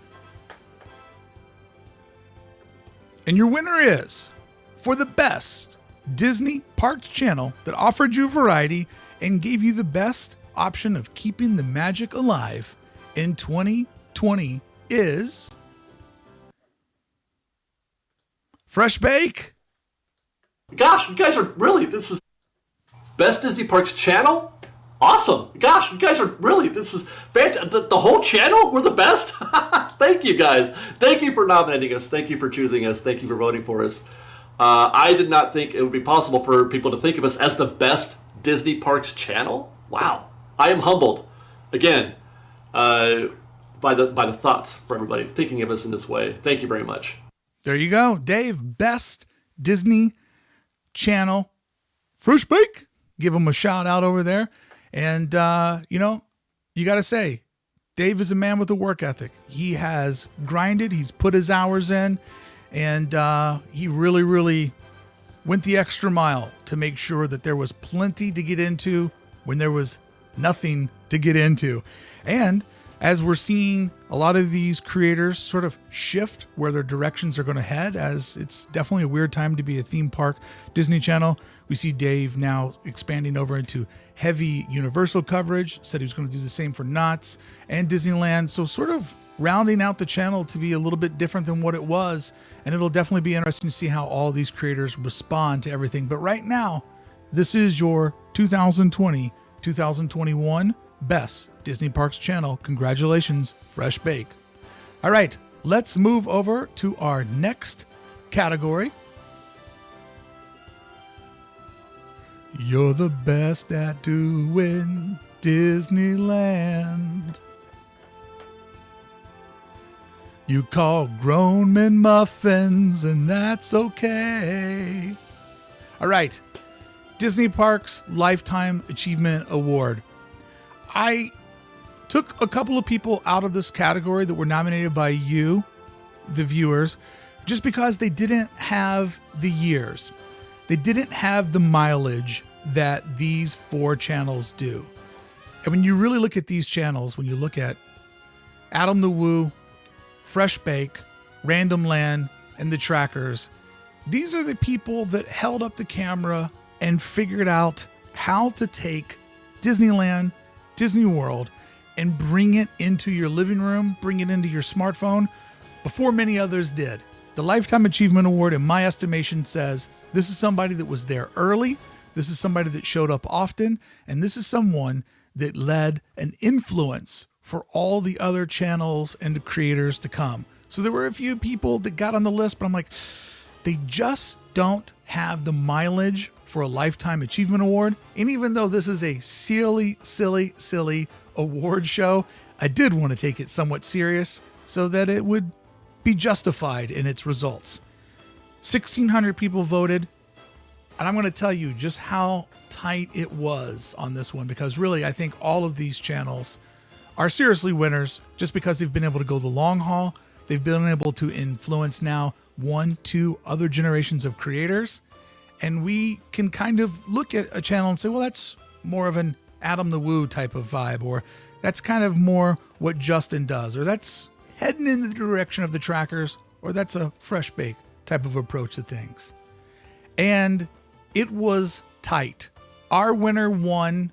And your winner is, for the best Disney Parks channel that offered you variety and gave you the best option of keeping the magic alive in 2020 is Fresh Bake.
Gosh, you guys are really, this is Best Disney Parks channel? Awesome. Gosh, you guys are really, this is fantastic. The whole channel? We're the best? Thank you guys. Thank you for nominating us. Thank you for choosing us. Thank you for voting for us. I did not think it would be possible for people to think of us as the best Disney Parks channel. Wow. I am humbled. Again, by the thoughts for everybody thinking of us in this way. Thank you very much.
There you go. Dave, best Disney channel. Fresh Bake. Give him a shout out over there. And, you know, you got to say, Dave is a man with a work ethic. He has grinded. He's put his hours in. And he really, really went the extra mile to make sure that there was plenty to get into when there was nothing to get into. And as we're seeing a lot of these creators sort of shift where their directions are going to head, as it's definitely a weird time to be a theme park Disney Channel. We see Dave now expanding over into heavy Universal coverage, said he was going to do the same for Knott's and Disneyland. So sort of rounding out the channel to be a little bit different than what it was. And it'll definitely be interesting to see how all these creators respond to everything. But right now, this is your 2020-2021 Best Disney Parks channel. Congratulations, Fresh Bake. All right, let's move over to our next category. You're the best at doing Disneyland. You call grown men muffins, and that's okay. All right, Disney Parks Lifetime Achievement Award. I took a couple of people out of this category that were nominated by you, the viewers just because they didn't have the years. They didn't have the mileage that these 4 channels do. And when you really look at these channels, when you look at Adam the Woo, Fresh Bake, Random Land, and the Trackers, these are the people that held up the camera and figured out how to take Disneyland, Disney World, and bring it into your living room, bring it into your smartphone before many others did. The Lifetime Achievement Award, in my estimation, says this is somebody that was there early, this is somebody that showed up often, and this is someone that led an influence for all the other channels and the creators to come. So there were a few people that got on the list, but I'm like, they just don't have the mileage for a Lifetime Achievement Award. And even though this is a silly award show, I did want to take it somewhat serious so that it would be justified in its results. 1,600 people voted, and I'm going to tell you just how tight it was on this one, because really I think all of these channels are seriously winners just because they've been able to go the long haul. They've been able to influence now 1, 2 other generations of creators. And we can kind of look at a channel and say, well, that's more of an Adam the Woo type of vibe, or that's kind of more what Justin does, or that's heading in the direction of the Trackers, or that's a Fresh Bake type of approach to things. And it was tight. Our winner won.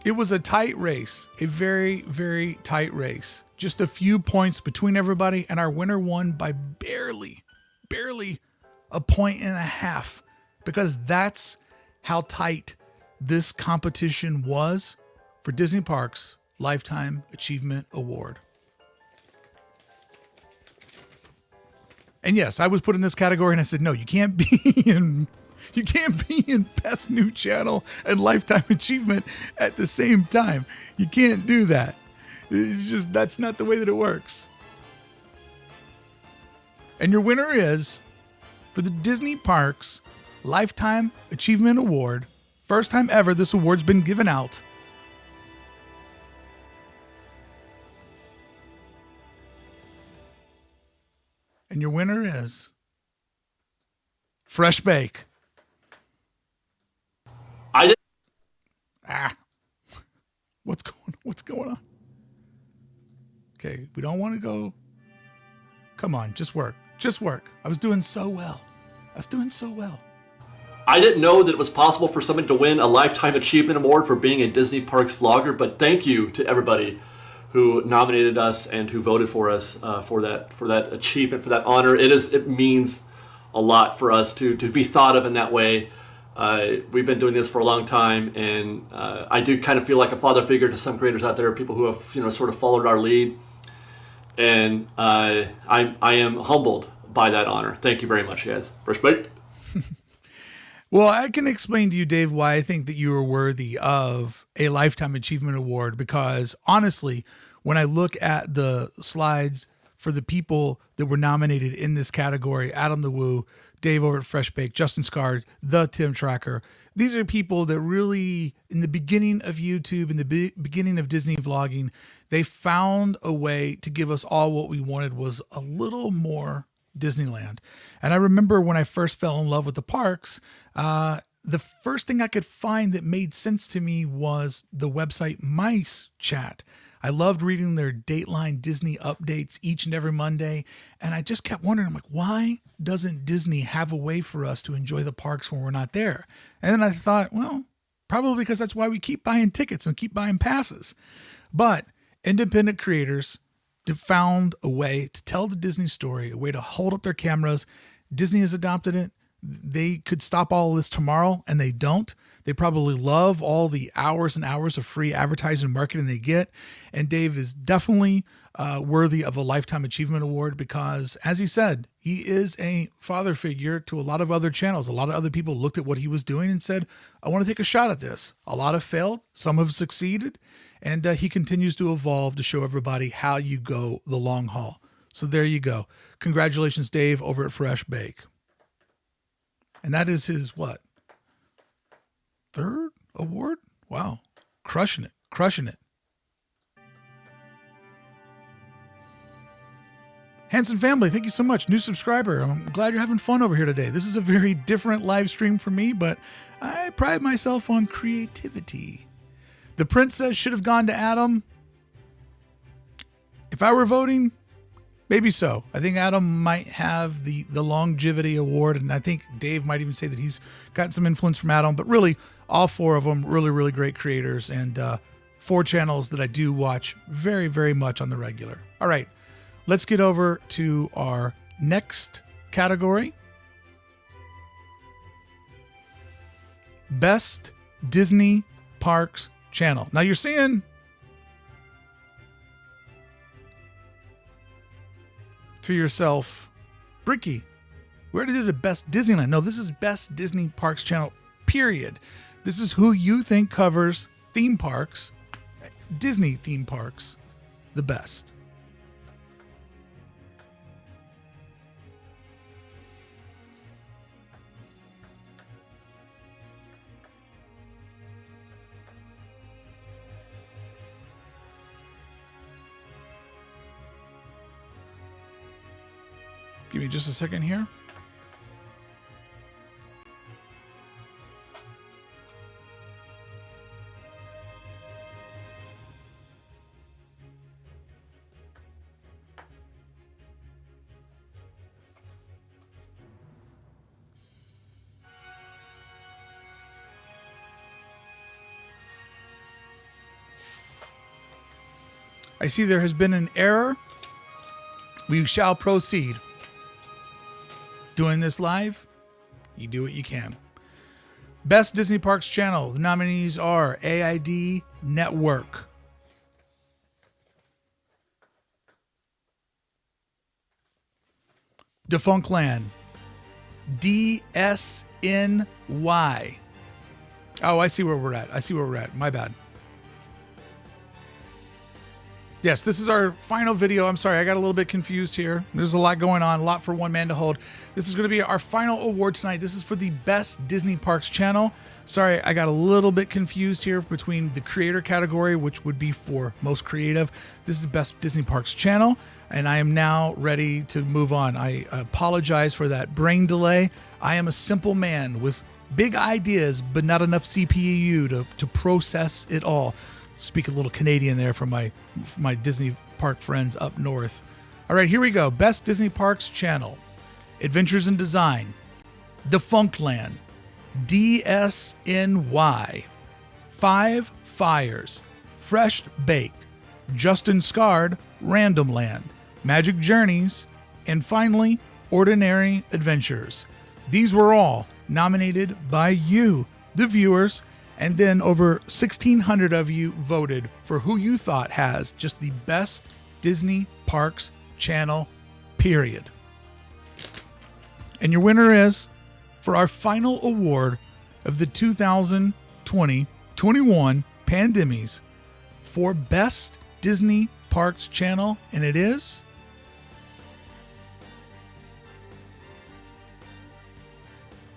It was a tight race, a very, very tight race. Just a few points between everybody, and our winner won by barely 1.5 points, because that's how tight this competition was for Disney Parks Lifetime Achievement Award. And yes, I was put in this category, and I said, no, you can't be in Best New Channel and Lifetime Achievement at the same time. You can't do that. It's just, that's not the way that it works. And your winner is, for the Disney Parks Lifetime Achievement Award, first time ever this award's been given out, and your winner is Fresh Bake.
I did.
What's going on? Okay, we don't want to go. Come on, just work. I was doing so well.
I didn't know that it was possible for someone to win a Lifetime Achievement Award for being a Disney Parks vlogger, but thank you to everybody who nominated us and who voted for us for that achievement, for that honor. It means a lot for us to be thought of in that way. We've been doing this for a long time, and I do kind of feel like a father figure to some creators out there, people who have sort of followed our lead, and I am humbled by that honor. Thank you very much, guys. Fresh Baked.
Well, I can explain to you, Dave, why I think that you are worthy of a Lifetime Achievement Award, because honestly, when I look at the slides for the people that were nominated in this category, Adam the Woo, Dave over at Fresh Bake, Justin Scard, the Tim Tracker, these are people that really, in the beginning of YouTube, in the beginning of Disney vlogging, they found a way to give us all what we wanted was a little more Disneyland. And I remember when I first fell in love with the parks, the first thing I could find that made sense to me was the website Mice Chat. I loved reading their Dateline Disney updates each and every Monday. And I just kept wondering, I'm like, why doesn't Disney have a way for us to enjoy the parks when we're not there? And then I thought, well, probably because that's why we keep buying tickets and keep buying passes. But independent creators found a way to tell the Disney story, a way to hold up their cameras. Disney has adopted it. They could stop all of this tomorrow, and they don't. They probably love all the hours and hours of free advertising and marketing they get. And Dave is definitely worthy of a Lifetime Achievement Award because, as he said, he is a father figure to a lot of other channels. A lot of other people looked at what he was doing and said, I want to take a shot at this. A lot have failed. Some have succeeded. And he continues to evolve to show everybody how you go the long haul. So there you go. Congratulations, Dave, over at Fresh Bake. And that is his, what? 3rd award? Wow. Crushing it. Crushing it. Hanson family, thank you so much. New subscriber. I'm glad you're having fun over here today. This is a very different live stream for me, but I pride myself on creativity. The princess should have gone to Adam. If I were voting, maybe so. I think Adam might have the longevity award, and I think Dave might even say that he's gotten some influence from Adam, but really all four of them really, really great creators, and 4 channels that I do watch very, very much on the regular. All right. Let's get over to our next category. Best Disney Parks Channel. Now you're seeing to yourself, Brickey, we already did a Best Disneyland. No, this is Best Disney Parks Channel, period. This is who you think covers theme parks, Disney theme parks, the best. Give me just a second here. I see there has been an error. We shall proceed. Doing this live, you do what you can. Best Disney Parks Channel. The nominees are AID Network, Defunctland, DSNY. Oh, I see where we're at. My bad. Yes, this is our final video. I'm sorry, I got a little bit confused here. There's a lot going on, a lot for one man to hold. This is going to be our final award tonight. This is for the Best Disney Parks Channel. Sorry, I got a little bit confused here between the creator category, which would be for most creative. This is Best Disney Parks Channel, and I am now ready to move on. I apologize for that brain delay. I am a simple man with big ideas, but not enough CPU to process it all. Speak a little Canadian there from my Disney park friends up north. All right, here we go. Best Disney Parks Channel. Adventures in Design. Defunctland. DSNY. Five Fires. Fresh Baked. Justin Scarred. Random Land. Magic Journeys. And finally, Ordinary Adventures. These were all nominated by you, the viewers, and then over 1,600 of you voted for who you thought has just the best Disney Parks Channel, period. And your winner is, for our final award of the 2020-21 Pandemies, for Best Disney Parks Channel, and it is...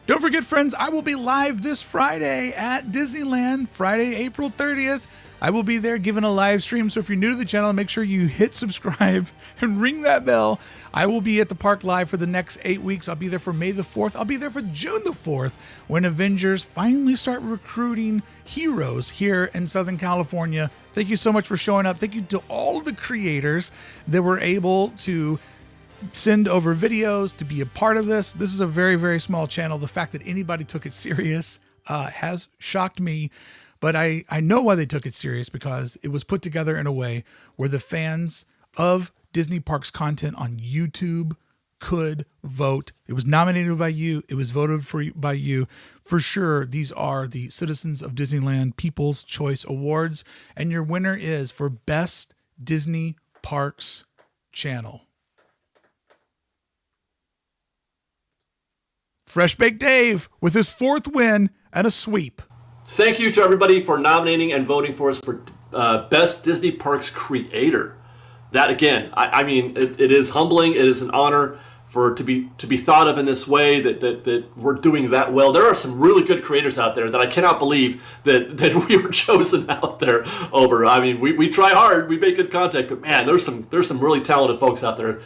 Don't forget, friends, I will be live this Friday at Disneyland, Friday, April 30th. I will be there giving a live stream. So if you're new to the channel, make sure you hit subscribe and ring that bell. I will be at the park live for the next 8 weeks. I'll be there for May the 4th. I'll be there for June the 4th when Avengers finally start recruiting heroes here in Southern California. Thank you so much for showing up. Thank you to all of the creators that were able to send over videos to be a part of this. This is a very, very small channel. The fact that anybody took it serious has shocked me, but I know why they took it serious, because it was put together in a way where the fans of Disney Parks content on YouTube could vote. It was nominated by you. It was voted for by you. For sure, these are the Citizens of Disneyland People's Choice Awards, and your winner is for Best Disney Parks Channel. Fresh Baked Dave with his 4th win and a sweep.
Thank you to everybody for nominating and voting for us for Best Disney Parks Creator. That, again, I mean, it is humbling. It is an honor to be thought of in this way, that we're doing that well. There are some really good creators out there that I cannot believe that we were chosen out there over. I mean, we try hard, we make good content, but man, there's some really talented folks out there.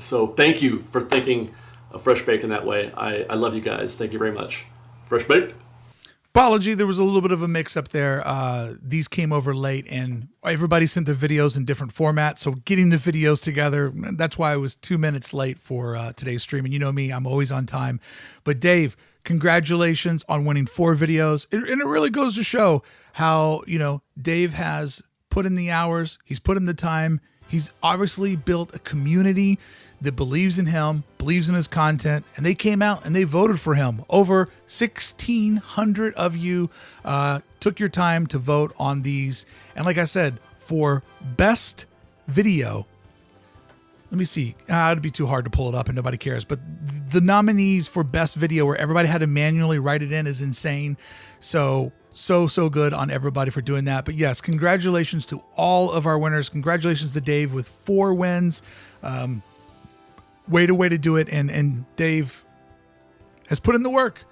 So thank you for thinking of Fresh Baked in that way. I love you guys. Thank you very much. Fresh Baked.
Apology, there was a little bit of a mix-up there. These came over late, and everybody sent their videos in different formats, so getting the videos together, that's why I was 2 minutes late for today's stream. And you know me, I'm always on time. But Dave, congratulations on winning 4 videos. And it really goes to show how, Dave has put in the hours, he's put in the time, he's obviously built a community that believes in him, believes in his content, and they came out and they voted for him. Over 1,600 of you took your time to vote on these. And like I said, for best video, let me see. It'd be too hard to pull it up and nobody cares. But the nominees for best video, where everybody had to manually write it in, is insane. So good on everybody for doing that. But yes, congratulations to all of our winners. Congratulations to Dave with 4 wins. Way to do it. And Dave has put in the work.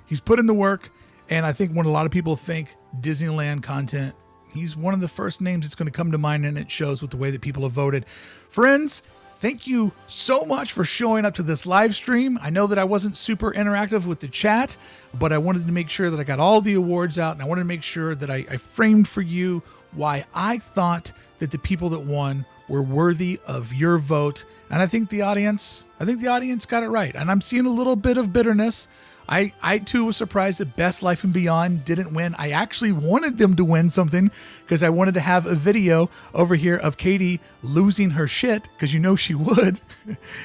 He's put in the work. And I think when a lot of people think Disneyland content, he's one of the first names that's going to come to mind, and it shows with the way that people have voted. Friends, thank you so much for showing up to this live stream. I know that I wasn't super interactive with the chat, but I wanted to make sure that I got all the awards out, and I wanted to make sure that I framed for you why I thought that the people that won were worthy of your vote. And I think the audience got it right. And I'm seeing a little bit of bitterness. I too was surprised that Best Life and Beyond didn't win. I actually wanted them to win something because I wanted to have a video over here of Katie losing her shit, because she would.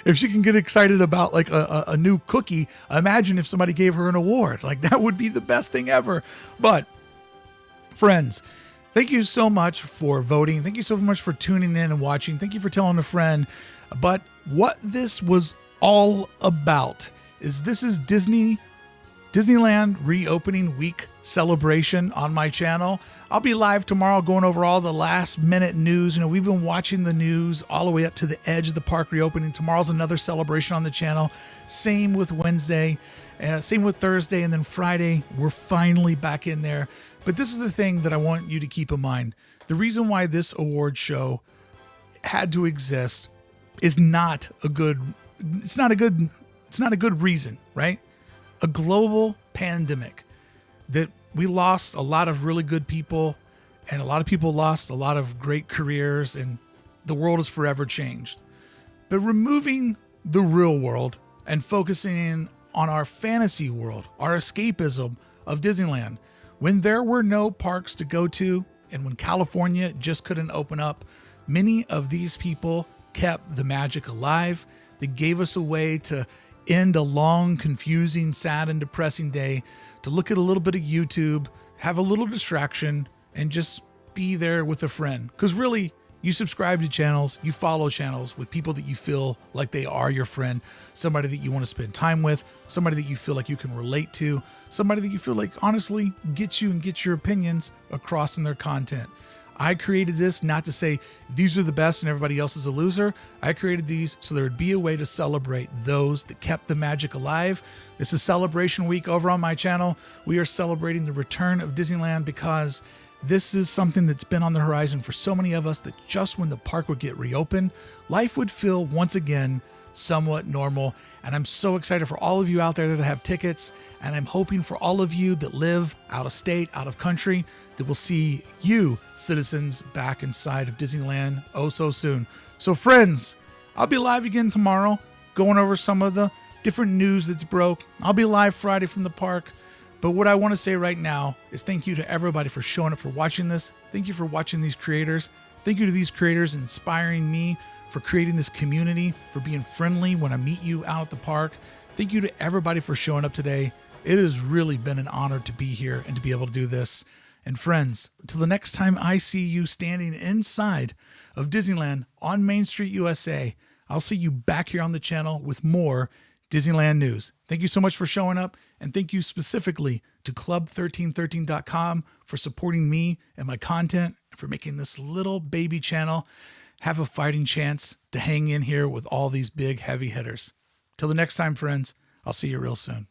If she can get excited about like a new cookie, imagine if somebody gave her an award. Like, that would be the best thing ever. But friends, thank you so much for voting. Thank you so much for tuning in and watching. Thank you for telling a friend. But what this was all about is this is Disneyland Reopening Week celebration on my channel. I'll be live tomorrow going over all the last minute news. We've been watching the news all the way up to the edge of the park reopening. Tomorrow's another celebration on the channel. Same with Wednesday, same with Thursday, and then Friday, we're finally back in there. But this is the thing that I want you to keep in mind. The reason why this award show had to exist is not a good reason, right? A global pandemic that we lost a lot of really good people, and a lot of people lost a lot of great careers, and the world is forever changed. But removing the real world and focusing in on our fantasy world, our escapism of Disneyland, when there were no parks to go to and when California just couldn't open up, many of these people kept the magic alive. They gave us a way to end a long, confusing, sad, and depressing day, to look at a little bit of YouTube, have a little distraction, and just be there with a friend. Because really, you subscribe to channels, you follow channels with people that you feel like they are your friend, somebody that you want to spend time with, somebody that you feel like you can relate to, somebody that you feel like honestly gets you and gets your opinions across in their content. I created this not to say these are the best and everybody else is a loser. I created these so there would be a way to celebrate those that kept the magic alive. It's a celebration week over on my channel. We are celebrating the return of Disneyland because this is something that's been on the horizon for so many of us, that just when the park would get reopened, life would feel once again somewhat normal. And I'm so excited for all of you out there that have tickets, and I'm hoping for all of you that live out of state, out of country, that will see you citizens back inside of Disneyland oh so soon. So friends, I'll be live again tomorrow going over some of the different news that's broke. I'll be live Friday from the park. But what I want to say right now is thank you to everybody for showing up, for watching this. Thank you for watching these creators. Thank you to these creators inspiring me, for creating this community, for being friendly when I meet you out at the park. Thank you to everybody for showing up today. It has really been an honor to be here and to be able to do this. And friends, until the next time I see you standing inside of Disneyland on Main Street, USA, I'll see you back here on the channel with more Disneyland news. Thank you so much for showing up, and thank you specifically to Club1313.com for supporting me and my content, and for making this little baby channel have a fighting chance to hang in here with all these big heavy hitters. Till the next time, friends, I'll see you real soon.